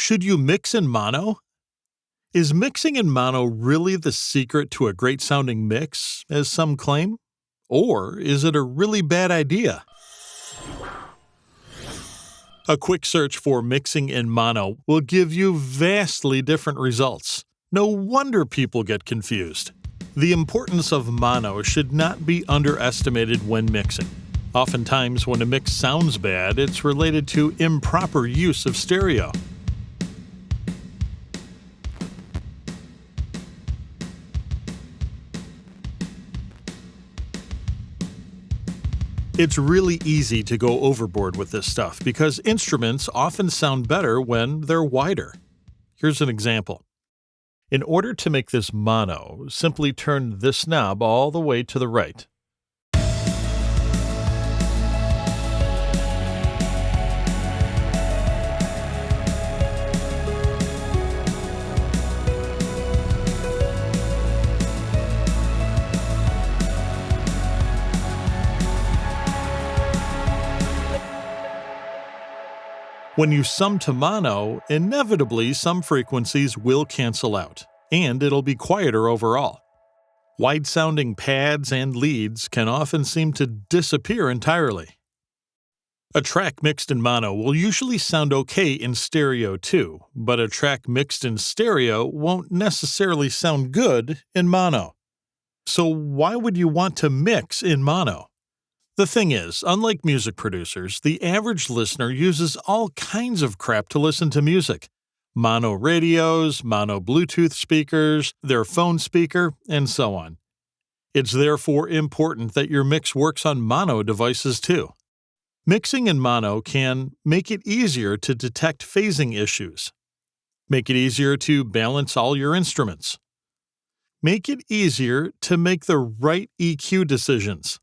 Should you mix in mono? Is mixing in mono really the secret to a great sounding mix, as some claim? Or is it a really bad idea? A quick search for mixing in mono will give you vastly different results. No wonder people get confused. The importance of mono should not be underestimated when mixing. Oftentimes, when a mix sounds bad, it's related to improper use of stereo. It's really easy to go overboard with this stuff because instruments often sound better when they're wider. Here's an example. In order to make this mono, simply turn this knob all the way to the right. When you sum to mono, inevitably some frequencies will cancel out, and it'll be quieter overall. Wide-sounding pads and leads can often seem to disappear entirely. A track mixed in mono will usually sound okay in stereo too, but a track mixed in stereo won't necessarily sound good in mono. So why would you want to mix in mono? The thing is, unlike music producers, the average listener uses all kinds of crap to listen to music. Mono radios, mono Bluetooth speakers, their phone speaker, and so on. It's therefore important that your mix works on mono devices too. Mixing in mono can make it easier to detect phasing issues. Make it easier to balance all your instruments. Make it easier to make the right EQ decisions.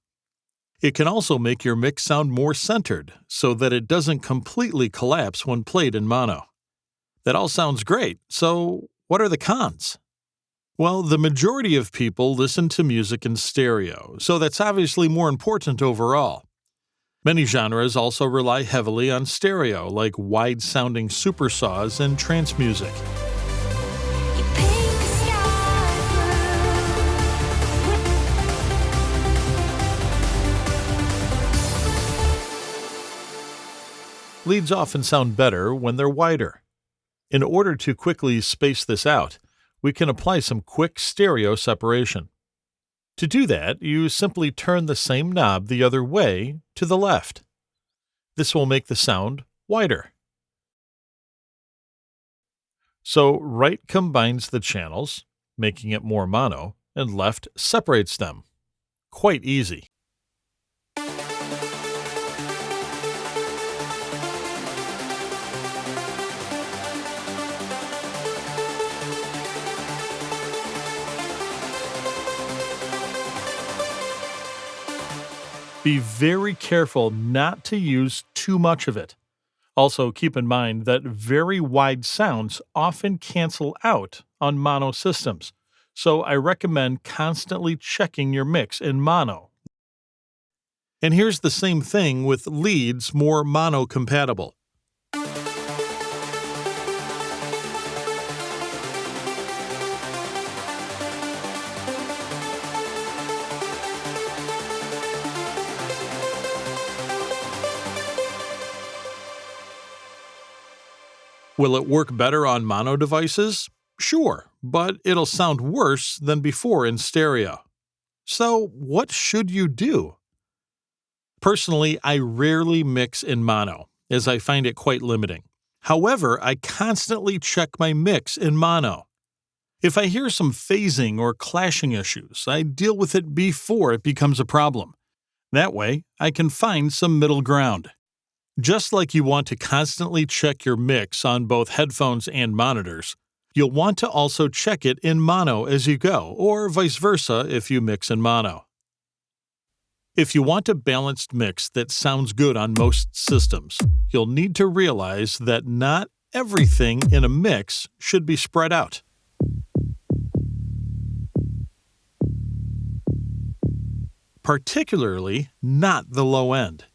It can also make your mix sound more centered so that it doesn't completely collapse when played in mono. That all sounds great, so what are the cons? Well, the majority of people listen to music in stereo, so that's obviously more important overall. Many genres also rely heavily on stereo, like wide-sounding supersaws and trance music. Leads often sound better when they're wider. In order to quickly space this out, we can apply some quick stereo separation. To do that, you simply turn the same knob the other way to the left. This will make the sound wider. So right combines the channels, making it more mono, and left separates them. Quite easy. Be very careful not to use too much of it. Also, keep in mind that very wide sounds often cancel out on mono systems, so I recommend constantly checking your mix in mono. And here's the same thing with leads more mono compatible. Will it work better on mono devices? Sure, but it'll sound worse than before in stereo. So, what should you do? Personally, I rarely mix in mono, as I find it quite limiting. However, I constantly check my mix in mono. If I hear some phasing or clashing issues, I deal with it before it becomes a problem. That way, I can find some middle ground. Just like you want to constantly check your mix on both headphones and monitors, you'll want to also check it in mono as you go, or vice versa if you mix in mono. If you want a balanced mix that sounds good on most systems, you'll need to realize that not everything in a mix should be spread out. Particularly not the low end.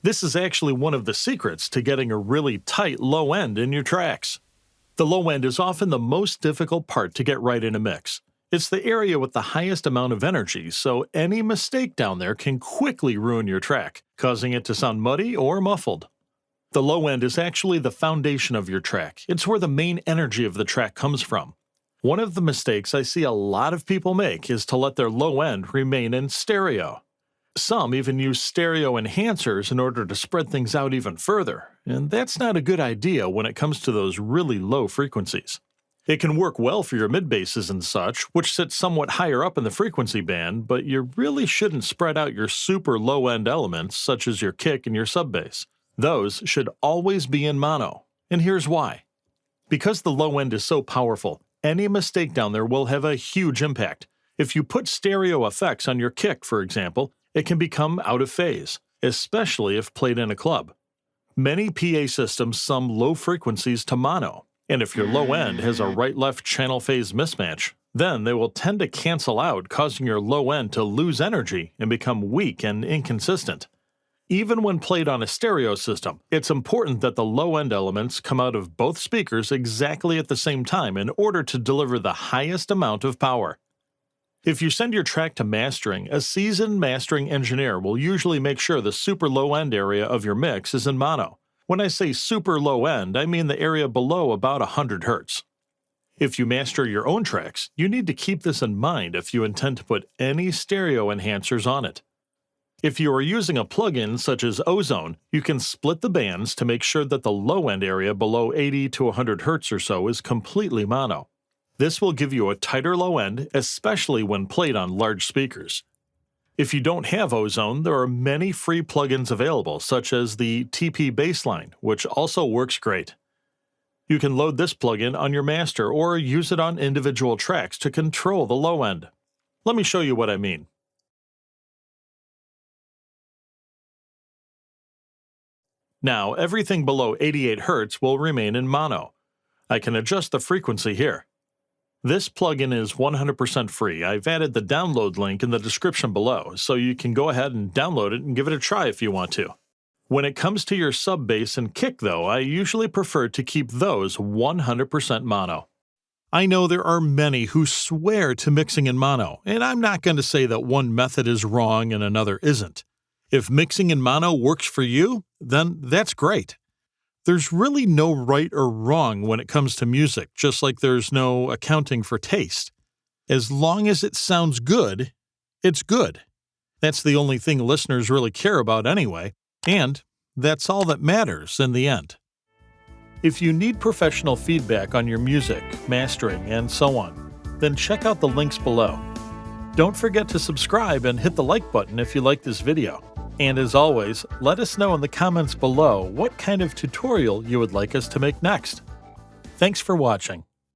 This is actually one of the secrets to getting a really tight low end in your tracks. The low end is often the most difficult part to get right in a mix. It's the area with the highest amount of energy, so any mistake down there can quickly ruin your track, causing it to sound muddy or muffled. The low end is actually the foundation of your track. It's where the main energy of the track comes from. One of the mistakes I see a lot of people make is to let their low end remain in stereo. Some even use stereo enhancers in order to spread things out even further, and that's not a good idea when it comes to those really low frequencies. It can work well for your mid-basses and such, which sit somewhat higher up in the frequency band, but you really shouldn't spread out your super low-end elements such as your kick and your sub-bass. Those should always be in mono, and here's why. Because the low end is so powerful, any mistake down there will have a huge impact. If you put stereo effects on your kick, for example, it can become out of phase, especially if played in a club. Many PA systems sum low frequencies to mono, and if your low end has a right-left channel phase mismatch, then they will tend to cancel out, causing your low end to lose energy and become weak and inconsistent. Even when played on a stereo system, it's important that the low-end elements come out of both speakers exactly at the same time in order to deliver the highest amount of power. If you send your track to mastering, a seasoned mastering engineer will usually make sure the super low-end area of your mix is in mono. When I say super low-end, I mean the area below about 100 Hz. If you master your own tracks, you need to keep this in mind if you intend to put any stereo enhancers on it. If you are using a plugin such as Ozone, you can split the bands to make sure that the low-end area below 80 to 100 Hz or so is completely mono. This will give you a tighter low end, especially when played on large speakers. If you don't have Ozone, there are many free plugins available, such as the TP Bassline, which also works great. You can load this plugin on your master or use it on individual tracks to control the low end. Let me show you what I mean. Now, everything below 88 Hz will remain in mono. I can adjust the frequency here. This plugin is 100% free. I've added the download link in the description below, so you can go ahead and download it and give it a try if you want to. When it comes to your sub bass and kick though, I usually prefer to keep those 100% mono. I know there are many who swear to mixing in mono, and I'm not going to say that one method is wrong and another isn't. If mixing in mono works for you, then that's great. There's really no right or wrong when it comes to music, just like there's no accounting for taste. As long as it sounds good, it's good. That's the only thing listeners really care about anyway, and that's all that matters in the end. If you need professional feedback on your music, mastering, and so on, then check out the links below. Don't forget to subscribe and hit the like button if you like this video. And as always, let us know in the comments below what kind of tutorial you would like us to make next. Thanks for watching.